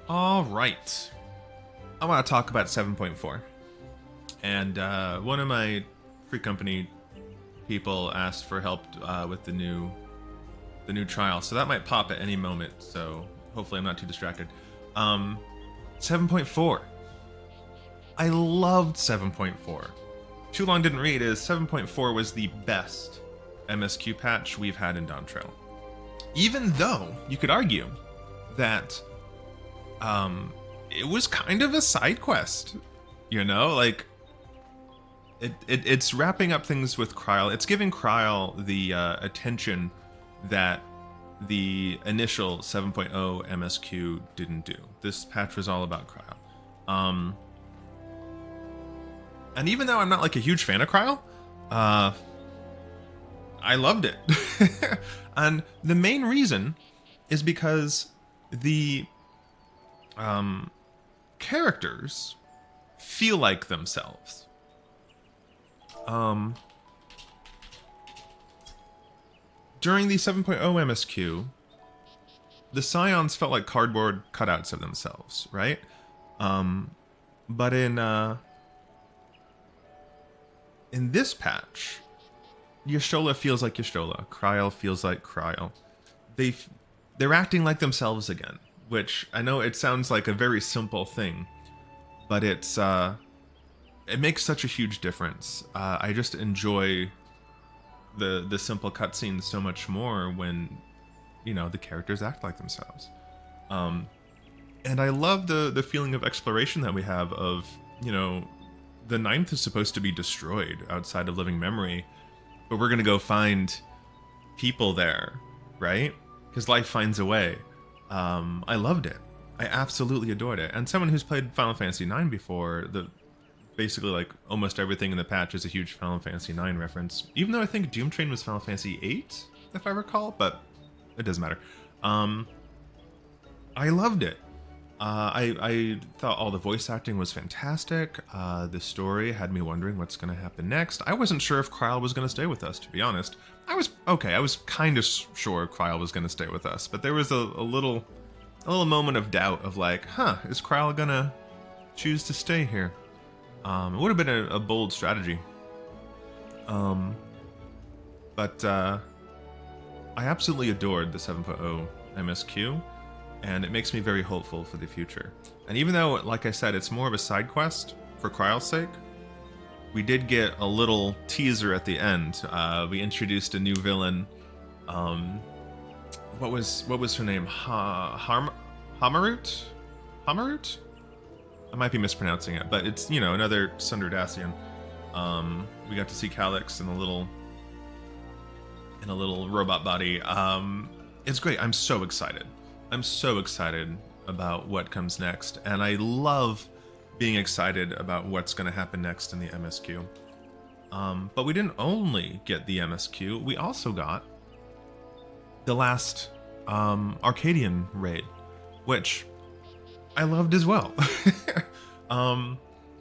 All right. I want to talk about 7.4. And one of my free company people asked for help with the new trial, so that might pop at any moment. So hopefully I'm not too distracted. 7.4. I loved 7.4. Too Long Didn't Read is 7.4 was the best MSQ patch we've had in Dawntrail. Even though you could argue that it was kind of a side quest, you know, like it's wrapping up things with Kryl. It's giving Kryl the attention that the initial 7.0 MSQ didn't do. This patch was all about Kryl. And even though I'm not like a huge fan of Kryl, I loved it. And the main reason is because the characters feel like themselves. During the 7.0 MSQ, the Scions felt like cardboard cutouts of themselves, right? But in this patch, Y'shtola feels like Y'shtola. Kryl feels like Kryl. They're acting like themselves again, which I know it sounds like a very simple thing, but it makes such a huge difference. I just enjoy the simple cutscenes so much more when, you know, the characters act like themselves. And I love the feeling of exploration that we have of, you know, the Ninth is supposed to be destroyed outside of living memory, but we're gonna go find people there, right? Because life finds a way. I loved it. I absolutely adored it. And someone who's played Final Fantasy IX before, basically like almost everything in the patch is a huge Final Fantasy IX reference. Even though I think Doom Train was Final Fantasy VIII, if I recall, but it doesn't matter. I loved it. I thought all the voice acting was fantastic. The story had me wondering what's going to happen next. I wasn't sure if Kryl was going to stay with us, to be honest. I was kind of sure Kryl was going to stay with us, but there was a little moment of doubt of like, is Kryl going to choose to stay here? It would have been a bold strategy. But I absolutely adored the 7.0 MSQ. And it makes me very hopeful for the future. And even though, like I said, it's more of a side quest for Kryl's sake, we did get a little teaser at the end. We introduced a new villain. What was her name? Hamarut? Hamarut? I might be mispronouncing it, but it's, you know, another Sunderdacian. We got to see Calyx in a little robot body. It's great. I'm so excited. I'm so excited about what comes next, and I love being excited about what's going to happen next in the MSQ. But we didn't only get the MSQ, we also got the last Arcadian raid, which I loved as well.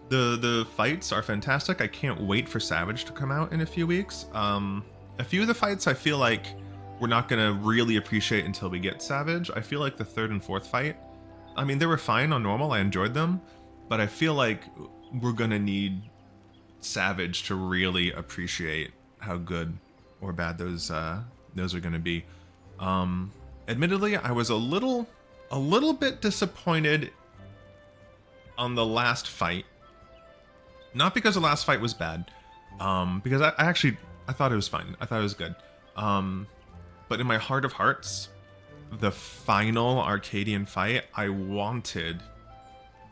The fights are fantastic. I can't wait for Savage to come out in a few weeks. A few of the fights I feel like we're not going to really appreciate until we get Savage. I feel like the third and fourth fight, I mean, they were fine on normal. I enjoyed them. But I feel like we're going to need Savage to really appreciate how good or bad those are going to be. Admittedly, I was a little bit disappointed on the last fight. Not because the last fight was bad. Because I thought it was fine. I thought it was good. But in my heart of hearts, the final Arcadian fight, I wanted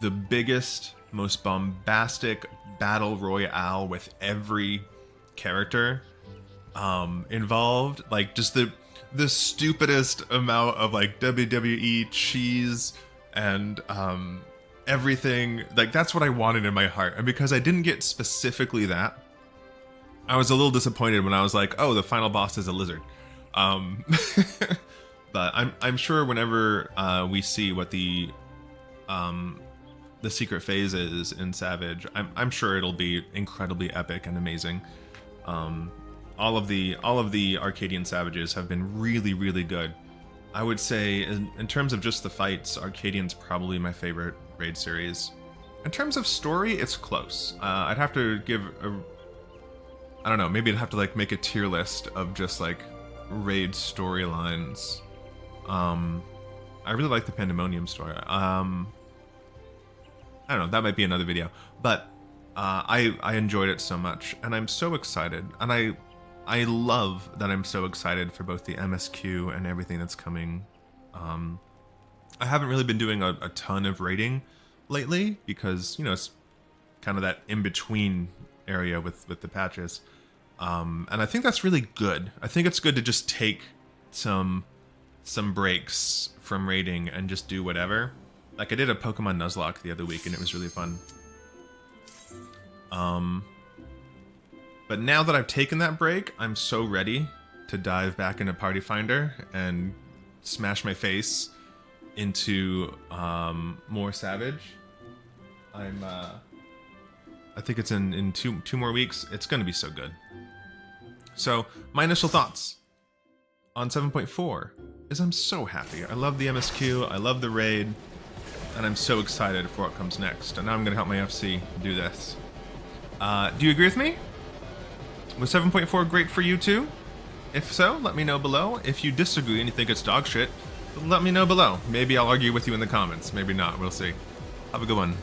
the biggest, most bombastic battle royale with every character involved. Like, just the stupidest amount of, like, WWE cheese and everything. Like, that's what I wanted in my heart. And because I didn't get specifically that, I was a little disappointed when I was like, oh, the final boss is a lizard. But I'm sure whenever we see what the secret phase is in Savage, I'm sure it'll be incredibly epic and amazing. All of the Arcadian Savages have been really, really good. I would say, in terms of just the fights, Arcadian's probably my favorite raid series. In terms of story, it's close. I'd have to give a... I don't know, maybe I'd have to like make a tier list of just like raid storylines. I really like the Pandemonium story. I don't know, that might be another video. But I enjoyed it so much, and I'm so excited. And I love that I'm so excited for both the MSQ and everything that's coming. I haven't really been doing a ton of raiding lately because, you know, it's kind of that in-between area with the patches. And I think that's really good. I think it's good to just take some breaks from raiding and just do whatever. Like I did a Pokemon Nuzlocke the other week and it was really fun. But now that I've taken that break, I'm so ready to dive back into Party Finder and smash my face into more Savage. I think it's in two more weeks. It's gonna be so good. So my initial thoughts on 7.4 is I'm so happy. I love the MSQ, I love the raid, and I'm so excited for what comes next. And now I'm gonna help my FC do this. Do you agree with me? Was 7.4 great for you too? If so, let me know below. If you disagree and you think it's dog shit, let me know below. Maybe I'll argue with you in the comments. Maybe not. We'll see. Have a good one.